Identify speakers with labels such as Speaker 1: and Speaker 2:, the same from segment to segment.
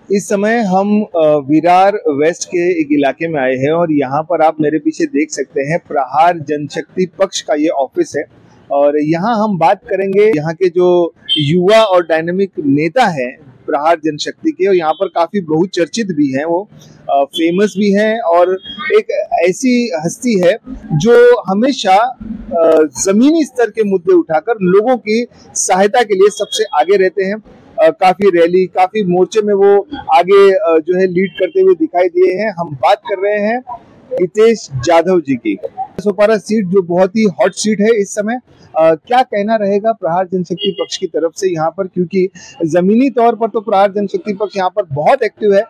Speaker 1: इस समय हम विरार वेस्ट के एक इलाके में आए हैं और यहाँ पर आप मेरे पीछे देख सकते हैं प्रहार जनशक्ति पक्ष का ये ऑफिस है। और यहाँ हम बात करेंगे यहाँ के जो युवा और डायनेमिक नेता हैं प्रहार जनशक्ति के, और यहाँ पर काफी बहुचर्चित भी हैं, वो फेमस भी हैं और एक ऐसी हस्ती है जो हमेशा जमीनी स्तर के मुद्दे उठाकर लोगों की सहायता के लिए सबसे आगे रहते हैं। काफी रैली, काफी मोर्चे में वो आगे जो है लीड करते हुए दिखाई दिए हैं। हम बात कर रहे हैं हितेश जाधव जी की। सोपारा सीट जो बहुत ही हॉट सीट है इस समय, क्या कहना रहेगा प्रहार जनशक्ति पक्ष की तरफ से यहाँ पर, क्योंकि जमीनी तौर पर तो प्रहार जनशक्ति पक्ष यहाँ पर बहुत एक्टिव है।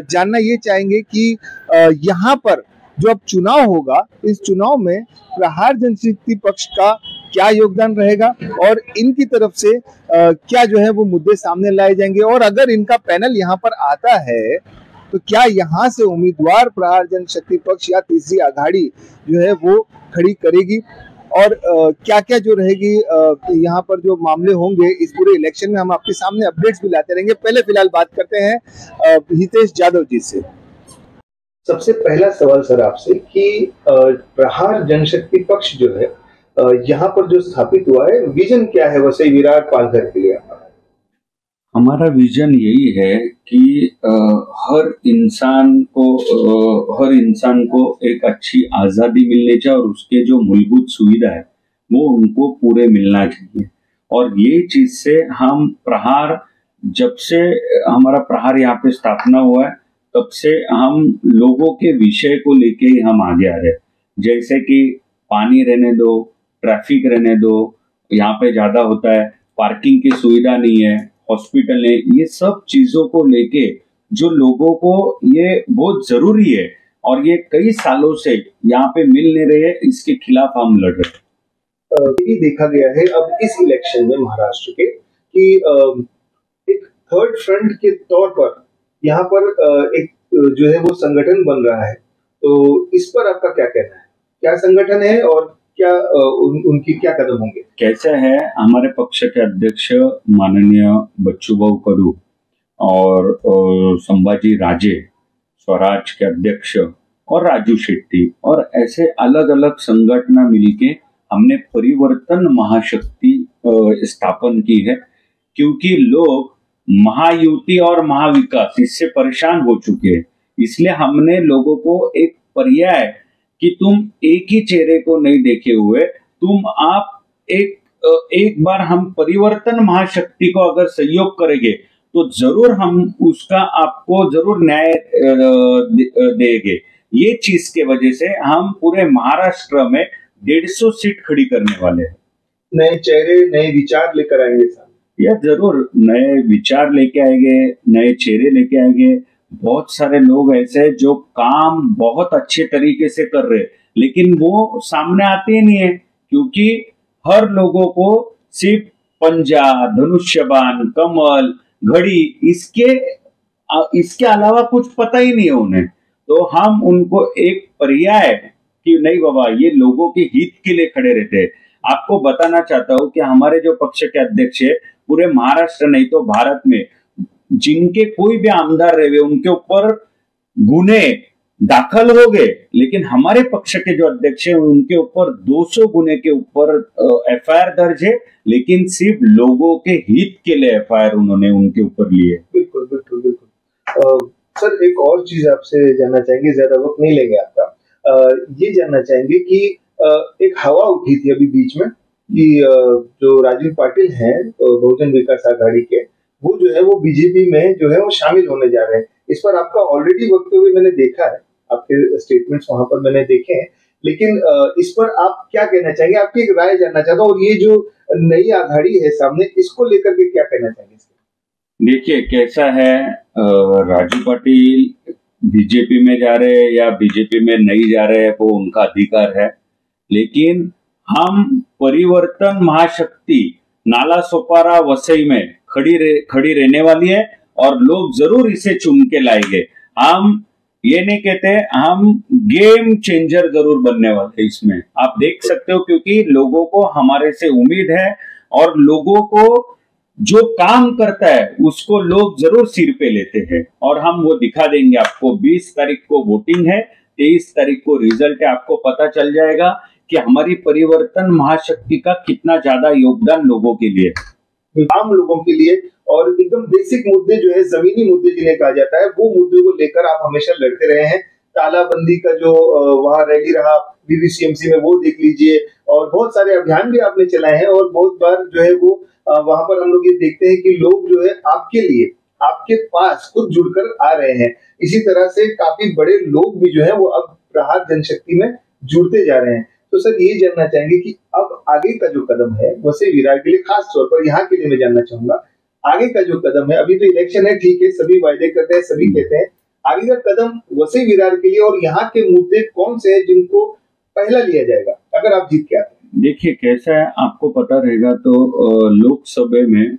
Speaker 1: जानना ये चाहेंगे कि यहाँ पर जो अब चुनाव होगा, इस चुनाव में प्रहार जनशक्ति पक्ष का क्या योगदान रहेगा और इनकी तरफ से क्या जो है वो मुद्दे सामने लाए जाएंगे, और अगर इनका पैनल यहाँ पर आता है तो क्या यहाँ से उम्मीदवार प्रहार जनशक्ति पक्ष या तीसरी आघाड़ी जो है वो खड़ी करेगी, और क्या क्या जो रहेगी यहाँ पर जो मामले होंगे इस पूरे इलेक्शन में, हम आपके सामने अपडेट्स भी लाते रहेंगे। पहले फिलहाल बात करते हैं हितेश जाधव जी से। सबसे पहला सवाल सर आपसे कि प्रहार जनशक्ति पक्ष जो है यहाँ पर जो स्थापित हुआ है, विजन क्या है वैसे विरार पालघर के लिए?
Speaker 2: हमारा विजन यही है कि हर इंसान को एक अच्छी आज़ादी मिलनी चाहिए और उसके जो मूलभूत सुविधा है वो उनको पूरे मिलना चाहिए। और ये चीज से हम प्रहार, जब से हमारा प्रहार यहाँ पे स्थापना हुआ है तब से हम लोगों के विषय को लेके ही हम आगे आ रहे हैं। जैसे कि पानी रहने दो, ट्रैफिक रहने दो, यहाँ पे ज्यादा होता है, पार्किंग की सुविधा नहीं है, हॉस्पिटल है, ये सब चीजों को लेके जो लोगों को ये बहुत जरूरी है और ये कई सालों से यहाँ पे मिल नहीं रहे, इसके खिलाफ हम लड़ रहे हैं।
Speaker 1: ये देखा गया है अब इस इलेक्शन में महाराष्ट्र के कि एक थर्ड फ्रंट के तौर पर यहाँ पर एक जो है वो संगठन बन रहा है, तो इस पर आपका क्या कहना है? क्या संगठन है और क्या उनकी क्या कदम होंगे?
Speaker 2: कैसा है, हमारे पक्ष के अध्यक्ष माननीय बच्चूभाऊ कडू और संभाजी राजे, स्वराज के अध्यक्ष और राजू शेट्टी, और ऐसे अलग अलग संगठन मिलके हमने परिवर्तन महाशक्ति स्थापन की है। क्योंकि लोग महायुति और महाविकास इससे परेशान हो चुके हैं, इसलिए हमने लोगों को एक पर्याय कि तुम एक ही चेहरे को नहीं देखे हुए, आप एक बार हम परिवर्तन महाशक्ति को अगर सहयोग करेंगे तो जरूर हम उसका आपको जरूर न्याय देंगे। ये चीज के वजह से हम पूरे महाराष्ट्र में 150 सीट खड़ी करने वाले हैं।
Speaker 1: नए चेहरे, नए विचार लेकर आएंगे साहब?
Speaker 2: या जरूर नए विचार लेके आएंगे, नए चेहरे लेके आएंगे। बहुत सारे लोग ऐसे हैं जो काम बहुत अच्छे तरीके से कर रहे, लेकिन वो सामने आते ही नहीं है, क्योंकि हर लोगों को सिर्फ पंजा, धनुष्यबाण, कमल, घड़ी, इसके अलावा कुछ पता ही नहीं है उन्हें। तो हम उनको एक पर्याय कि नहीं बाबा, ये लोगों के हित के लिए खड़े रहते हैं। आपको बताना चाहता हूँ कि हमारे जो पक्ष के अध्यक्ष है पूरे महाराष्ट्र नहीं तो भारत में जिनके कोई भी आमदार रहे उनके ऊपर गुने दाखल हो गए, लेकिन हमारे पक्ष के जो अध्यक्ष है उनके ऊपर 200 गुने के ऊपर एफआईआर दर्ज है, लेकिन सिर्फ लोगों के हित के लिए एफआईआर उन्होंने उनके ऊपर लिए।
Speaker 1: बिल्कुल बिल्कुल बिल्कुल। सर एक और चीज आपसे जानना चाहेंगे, ज्यादा वक्त नहीं लेंगे आपका। ये जानना चाहेंगे कि एक हवा उठी थी अभी बीच में कि जो राजीव पाटिल हैं बहुजन विकास आघाड़ी के, वो जो है वो बीजेपी में जो है वो शामिल होने जा रहे हैं। इस पर आपका ऑलरेडी वक्तव्य मैंने देखा है, आपके स्टेटमेंट्स वहां पर मैंने देखे हैं, लेकिन इस पर आप क्या कहना चाहेंगे? आपकी एक राय जानना चाहता हूँ, और ये जो नई आघाड़ी है सामने, इसको लेकर के क्या कहना चाहेंगे?
Speaker 2: देखिए कैसा है, राजू पाटिल बीजेपी में जा रहे हैं या बीजेपी में नहीं जा रहे हैं वो उनका अधिकार है, लेकिन हम परिवर्तन महाशक्ति नाला सोपारा वसई में खड़ी रहने वाली है और लोग जरूर इसे चुन के लाएंगे। हम ये नहीं कहते, हम गेम चेंजर जरूर बनने वाले इसमें, आप देख सकते हो, क्योंकि लोगों को हमारे से उम्मीद है और लोगों को जो काम करता है उसको लोग जरूर सिर पे लेते हैं, और हम वो दिखा देंगे आपको। 20 तारीख को वोटिंग है, 23 तारीख को रिजल्ट है, आपको पता चल जाएगा कि हमारी परिवर्तन महाशक्ति का कितना ज्यादा योगदान लोगों के लिए,
Speaker 1: आम लोगों के लिए, और एकदम बेसिक मुद्दे जो है, जमीनी मुद्दे जिन्हें कहा जाता है, वो मुद्दे को लेकर आप हमेशा लड़ते रहे हैं। तालाबंदी का जो वहाँ रैली रहा वीवीसीएमसी में, वो देख लीजिए, और बहुत सारे अभियान भी आपने चलाए हैं, और बहुत बार जो है वो वहां पर हम लोग ये देखते हैं कि लोग जो है आपके लिए, आपके पास खुद जुड़कर आ रहे हैं। इसी तरह से काफी बड़े लोग भी जो है वो अब प्रहार जनशक्ति में जुड़ते जा रहे हैं। तो सर ये जानना चाहेंगे कि अब आगे का जो कदम है वैसे विरार के लिए, खास तौर पर यहाँ के लिए मैं जानना चाहूंगा, आगे का जो कदम है, अभी तो इलेक्शन है, ठीक है, सभी वायदे करते हैं, सभी कहते हैं, आगे का कदम वसई विरार के लिए और यहाँ के मुद्दे कौन से हैं जिनको पहला लिया जाएगा अगर आप जीत के आते हैं?
Speaker 2: देखिए कैसा है, आपको पता रहेगा तो लोकसभा में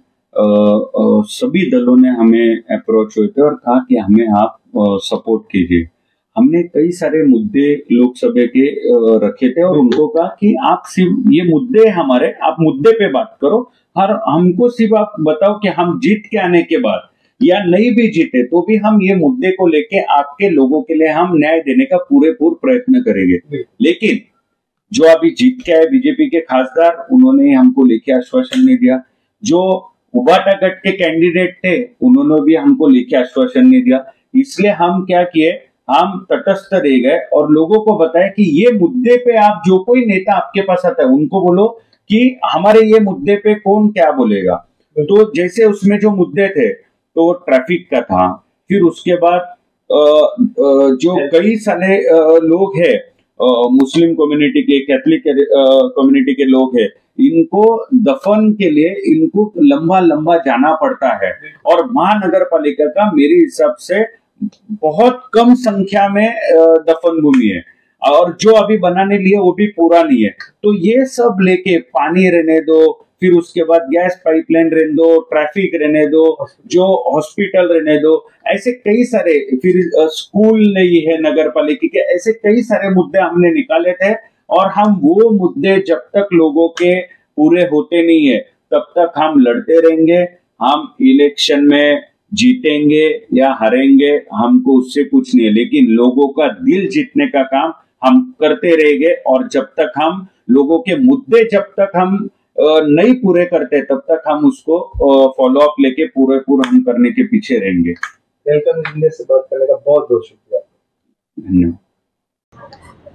Speaker 2: सभी दलों ने हमें अप्रोच हुए थे और कहा कि हमें आप सपोर्ट कीजिए। हमने कई सारे मुद्दे लोकसभा के रखे थे और उनको कहा कि आप सिर्फ ये मुद्दे हमारे, आप मुद्दे पे बात करो, और हमको सिर्फ आप बताओ कि हम जीत के आने के बाद या नहीं भी जीते तो भी हम ये मुद्दे को लेके आपके लोगों के लिए हम न्याय देने का पूरे प्रयत्न करेंगे। लेकिन जो अभी जीत के आए बीजेपी के खासदार, उन्होंने हमको लेके आश्वासन नहीं दिया। जो उबाटा गट के कैंडिडेट थे, उन्होंने भी हमको लेके आश्वासन नहीं दिया। इसलिए हम क्या किए, हम तटस्थ रह गए और लोगों को बताया कि ये मुद्दे पे आप, जो कोई नेता आपके पास आता है उनको बोलो कि हमारे ये मुद्दे पे कौन क्या बोलेगा। तो जैसे उसमें जो मुद्दे थे तो ट्रैफिक का था, फिर उसके बाद जो कई सारे लोग हैं, मुस्लिम कम्युनिटी के, कैथलिक कम्युनिटी के लोग हैं, इनको दफन के लिए इनको लंबा लंबा जाना पड़ता है, और महानगर पालिका का मेरे हिसाब से बहुत कम संख्या में दफन भूमि है, और जो अभी बनाने लिए वो भी पूरा नहीं है। तो ये सब लेके पानी रहने दो, फिर उसके बाद गैस पाइपलाइन रहने दो, ट्रैफिक रहने दो, जो हॉस्पिटल रहने दो, ऐसे कई सारे, फिर स्कूल नहीं है नगर पालिका के, ऐसे कई सारे मुद्दे हमने निकाले थे। और हम वो मुद्दे जब तक लोगों के पूरे होते नहीं है तब तक हम लड़ते रहेंगे। हम इलेक्शन में जीतेंगे या हारेंगे हमको उससे कुछ नहीं है, लेकिन लोगों का दिल जीतने का काम हम करते रहेंगे। और जब तक हम लोगों के मुद्दे जब तक हम नहीं पूरे करते तब तक हम उसको फॉलो अप लेके पूरे हम करने के पीछे रहेंगे।
Speaker 1: वेलकम इंडिया से बात करने का बहुत बहुत शुक्रिया।
Speaker 2: धन्यवाद।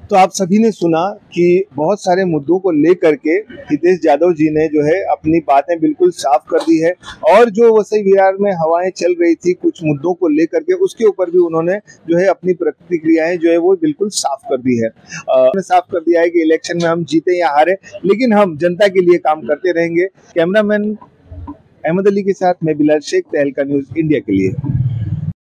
Speaker 1: तो आप सभी ने सुना कि बहुत सारे मुद्दों को लेकर के हितेश यादव जी ने जो है अपनी बातें बिल्कुल साफ कर दी है, और जो वसई विरार में हवाएं चल रही थी कुछ मुद्दों को लेकर के, उसके ऊपर भी उन्होंने जो है अपनी प्रतिक्रियाएं जो है वो बिल्कुल साफ कर दी है। उन्होंने साफ कर दिया है कि इलेक्शन में हम जीते या हारे, लेकिन हम जनता के लिए काम करते रहेंगे। कैमरामैन अहमद अली के साथ मैं बिलाल शेख, तहलका न्यूज़ इंडिया के लिए।